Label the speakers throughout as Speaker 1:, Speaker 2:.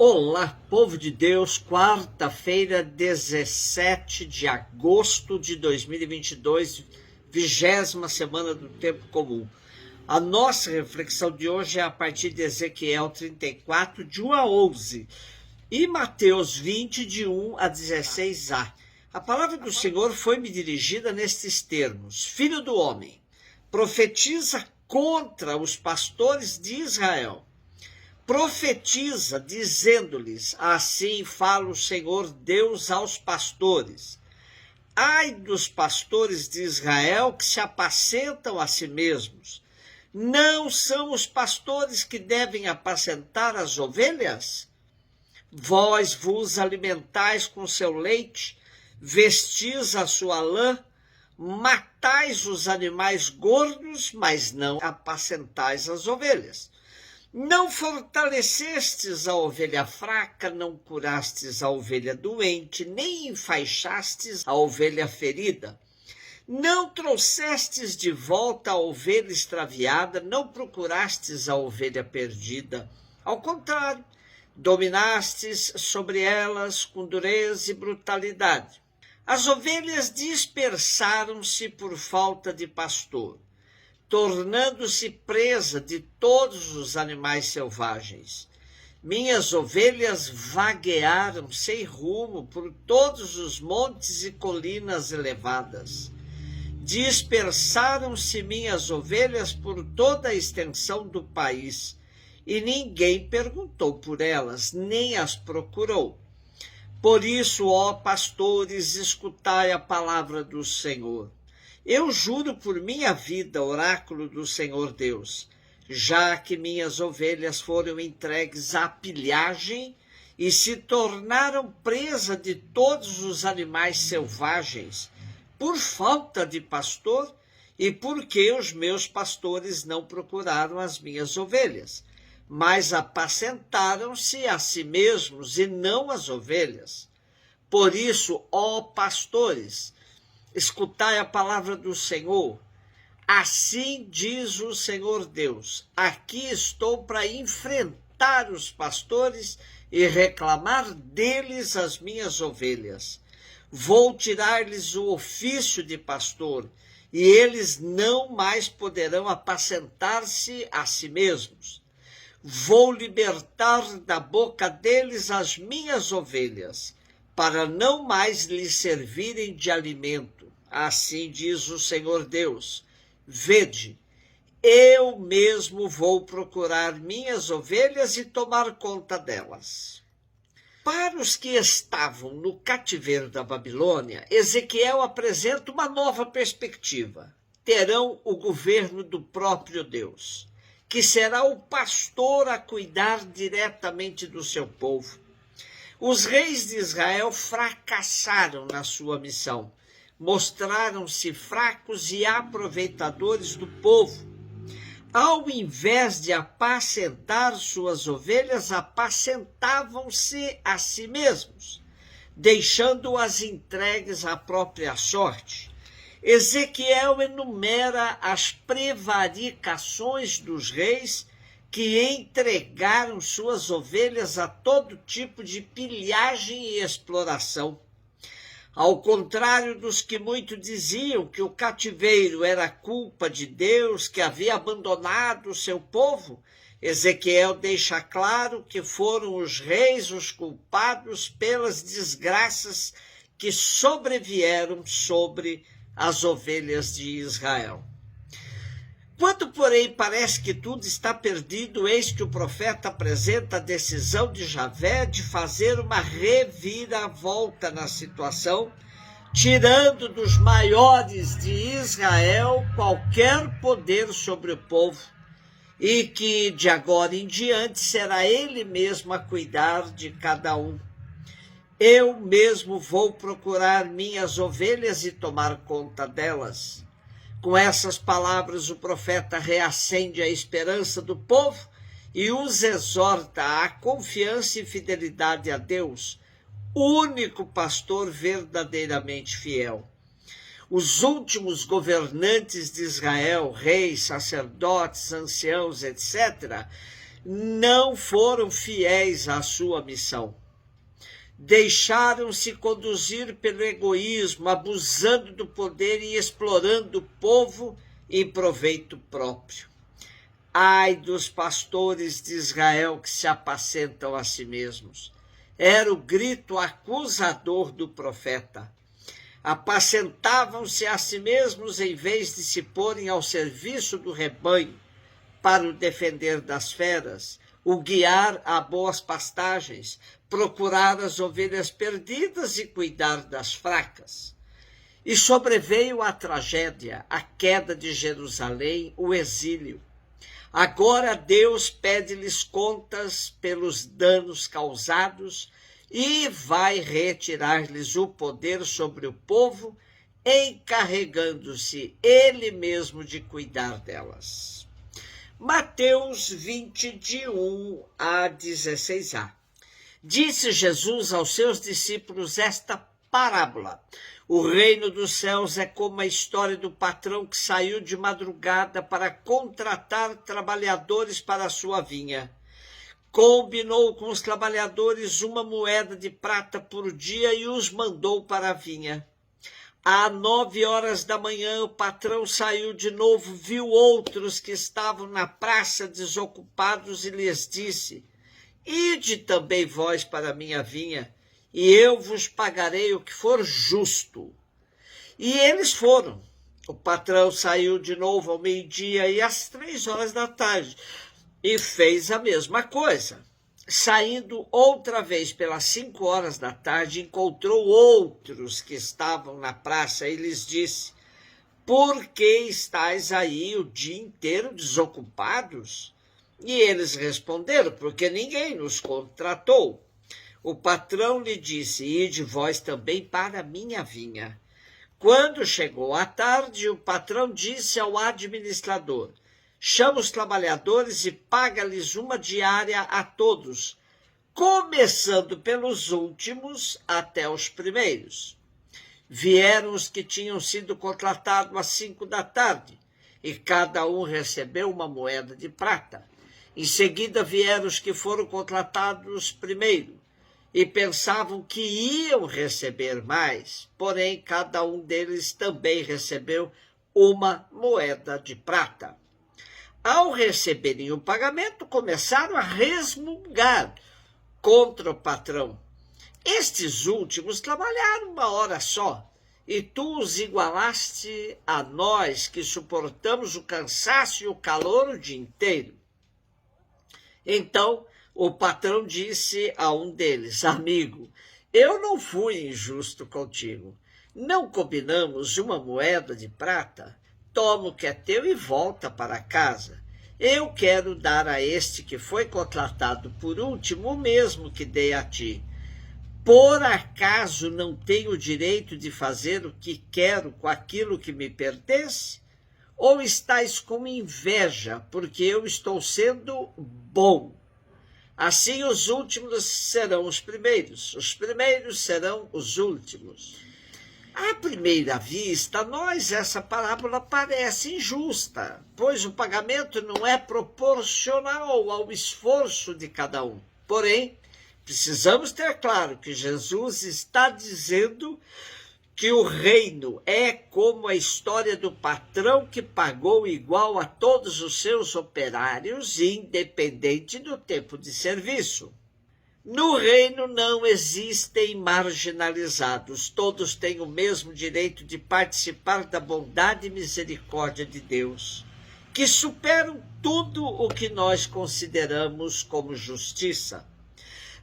Speaker 1: Olá, povo de Deus, quarta-feira, 17 de agosto de 2022, 20ª semana do Tempo Comum. A nossa reflexão de hoje é a partir de Ezequiel 34, de 1 a 11, e Mateus 20, de 1 a 16a. A palavra do Senhor foi-me dirigida nestes termos: Filho do homem, profetiza contra os pastores de Israel. Profetiza, dizendo-lhes: assim fala o Senhor Deus aos pastores. Ai dos pastores de Israel que se apacentam a si mesmos. Não são os pastores que devem apacentar as ovelhas? Vós vos alimentais com seu leite, vestis a sua lã, matais os animais gordos, mas não apacentais as ovelhas. Não fortalecestes a ovelha fraca, não curastes a ovelha doente, nem enfaixastes a ovelha ferida. Não trouxestes de volta a ovelha extraviada, não procurastes a ovelha perdida. Ao contrário, dominastes sobre elas com dureza e brutalidade. As ovelhas dispersaram-se por falta de pastor, tornando-se presa de todos os animais selvagens. Minhas ovelhas vaguearam sem rumo por todos os montes e colinas elevadas. Dispersaram-se minhas ovelhas por toda a extensão do país, e ninguém perguntou por elas, nem as procurou. Por isso, ó pastores, escutai a palavra do Senhor. Eu juro por minha vida, oráculo do Senhor Deus, já que minhas ovelhas foram entregues à pilhagem e se tornaram presa de todos os animais selvagens, por falta de pastor e porque os meus pastores não procuraram as minhas ovelhas, mas apacentaram-se a si mesmos e não as ovelhas. Por isso, ó pastores, escutai a palavra do Senhor. Assim diz o Senhor Deus: aqui estou para enfrentar os pastores e reclamar deles as minhas ovelhas. Vou tirar-lhes o ofício de pastor, e eles não mais poderão apacentar-se a si mesmos. Vou libertar da boca deles as minhas ovelhas, para não mais lhes servirem de alimento. Assim diz o Senhor Deus: vede, eu mesmo vou procurar minhas ovelhas e tomar conta delas. Para os que estavam no cativeiro da Babilônia, Ezequiel apresenta uma nova perspectiva. Terão o governo do próprio Deus, que será o pastor a cuidar diretamente do seu povo. Os reis de Israel fracassaram na sua missão, mostraram-se fracos e aproveitadores do povo. Ao invés de apacentar suas ovelhas, apacentavam-se a si mesmos, deixando-as entregues à própria sorte. Ezequiel enumera as prevaricações dos reis que entregaram suas ovelhas a todo tipo de pilhagem e exploração. Ao contrário dos que muito diziam que o cativeiro era culpa de Deus, que havia abandonado o seu povo, Ezequiel deixa claro que foram os reis os culpados pelas desgraças que sobrevieram sobre as ovelhas de Israel. Quando, porém, parece que tudo está perdido, eis que o profeta apresenta a decisão de Javé de fazer uma reviravolta na situação, tirando dos maiores de Israel qualquer poder sobre o povo, e que de agora em diante será ele mesmo a cuidar de cada um. Eu mesmo vou procurar minhas ovelhas e tomar conta delas. Com essas palavras, o profeta reacende a esperança do povo e os exorta à confiança e fidelidade a Deus, único pastor verdadeiramente fiel. Os últimos governantes de Israel, reis, sacerdotes, anciãos, etc., não foram fiéis à sua missão. Deixaram-se conduzir pelo egoísmo, abusando do poder e explorando o povo em proveito próprio. Ai dos pastores de Israel que se apacentam a si mesmos. Era o grito acusador do profeta. Apacentavam-se a si mesmos em vez de se porem ao serviço do rebanho, para o defender das feras, o guiar a boas pastagens, procurar as ovelhas perdidas e cuidar das fracas. E sobreveio a tragédia, a queda de Jerusalém, o exílio. Agora Deus pede-lhes contas pelos danos causados e vai retirar-lhes o poder sobre o povo, encarregando-se ele mesmo de cuidar delas. Mateus 20, de 1 a 16a. Disse Jesus aos seus discípulos esta parábola. O reino dos céus é como a história do patrão que saiu de madrugada para contratar trabalhadores para a sua vinha. Combinou com os trabalhadores 1 moeda de prata por dia e os mandou para a vinha. Às 9 horas da manhã, o patrão saiu de novo, viu outros que estavam na praça desocupados e lhes disse: Ide também vós para a minha vinha, e eu vos pagarei o que for justo. E eles foram. O patrão saiu de novo ao meio-dia e às 3 horas da tarde, e fez a mesma coisa. Saindo outra vez pelas 5 horas da tarde, encontrou outros que estavam na praça e lhes disse: Por que estáis aí o dia inteiro desocupados? E eles responderam: Porque ninguém nos contratou. O patrão lhe disse: Ide vós também para a minha vinha. Quando chegou a tarde, o patrão disse ao administrador: Chama os trabalhadores e paga-lhes uma diária a todos, começando pelos últimos até os primeiros. Vieram os que tinham sido contratados às 5 da tarde, e cada um recebeu 1 moeda de prata. Em seguida vieram os que foram contratados primeiro, e pensavam que iam receber mais, porém cada um deles também recebeu 1 moeda de prata. Ao receberem o pagamento, começaram a resmungar contra o patrão. Estes últimos trabalharam 1 hora só, e tu os igualaste a nós, que suportamos o cansaço e o calor o dia inteiro. Então o patrão disse a um deles: Amigo, eu não fui injusto contigo. Não combinamos 1 moeda de prata? Toma o que é teu e volta para casa. Eu quero dar a este que foi contratado por último o mesmo que dei a ti. Por acaso não tenho o direito de fazer o que quero com aquilo que me pertence? Ou estáis com inveja, porque eu estou sendo bom? Assim os últimos serão os primeiros serão os últimos. À primeira vista, a nós essa parábola parece injusta, pois o pagamento não é proporcional ao esforço de cada um. Porém, precisamos ter claro que Jesus está dizendo que o reino é como a história do patrão que pagou igual a todos os seus operários, independente do tempo de serviço. No reino não existem marginalizados, todos têm o mesmo direito de participar da bondade e misericórdia de Deus, que superam tudo o que nós consideramos como justiça.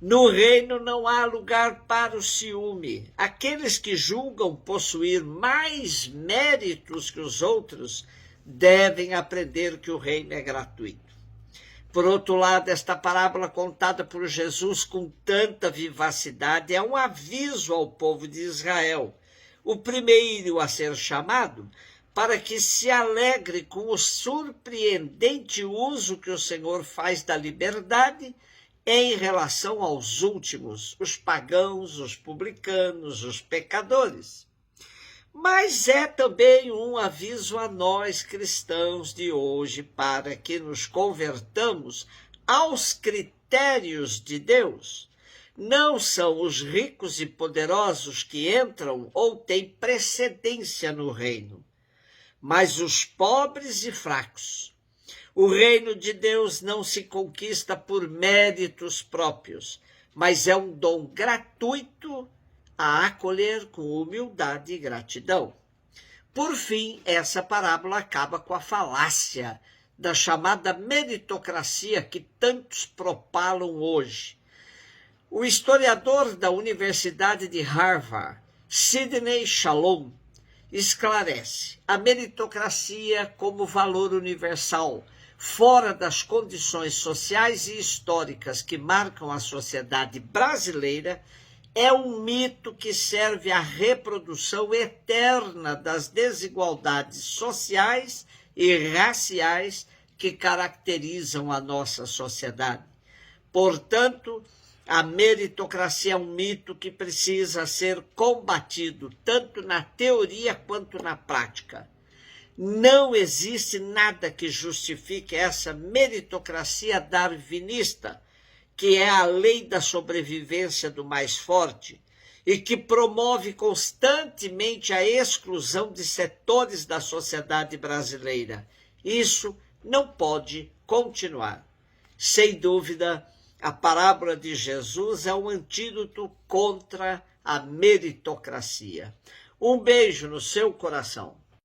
Speaker 1: No reino não há lugar para o ciúme. Aqueles que julgam possuir mais méritos que os outros devem aprender que o reino é gratuito. Por outro lado, esta parábola contada por Jesus com tanta vivacidade é um aviso ao povo de Israel, o primeiro a ser chamado, para que se alegre com o surpreendente uso que o Senhor faz da liberdade em relação aos últimos, os pagãos, os publicanos, os pecadores. Mas é também um aviso a nós cristãos de hoje para que nos convertamos aos critérios de Deus. Não são os ricos e poderosos que entram ou têm precedência no reino, mas os pobres e fracos. O reino de Deus não se conquista por méritos próprios, mas é um dom gratuito a acolher com humildade e gratidão. Por fim, essa parábola acaba com a falácia da chamada meritocracia que tantos propalam hoje. O historiador da Universidade de Harvard, Sidney Shalom, esclarece a meritocracia como valor universal, fora das condições sociais e históricas que marcam a sociedade brasileira, é um mito que serve à reprodução eterna das desigualdades sociais e raciais que caracterizam a nossa sociedade. Portanto, a meritocracia é um mito que precisa ser combatido tanto na teoria quanto na prática. Não existe nada que justifique essa meritocracia darwinista, que é a lei da sobrevivência do mais forte e que promove constantemente a exclusão de setores da sociedade brasileira. Isso não pode continuar. Sem dúvida, a parábola de Jesus é um antídoto contra a meritocracia. Um beijo no seu coração.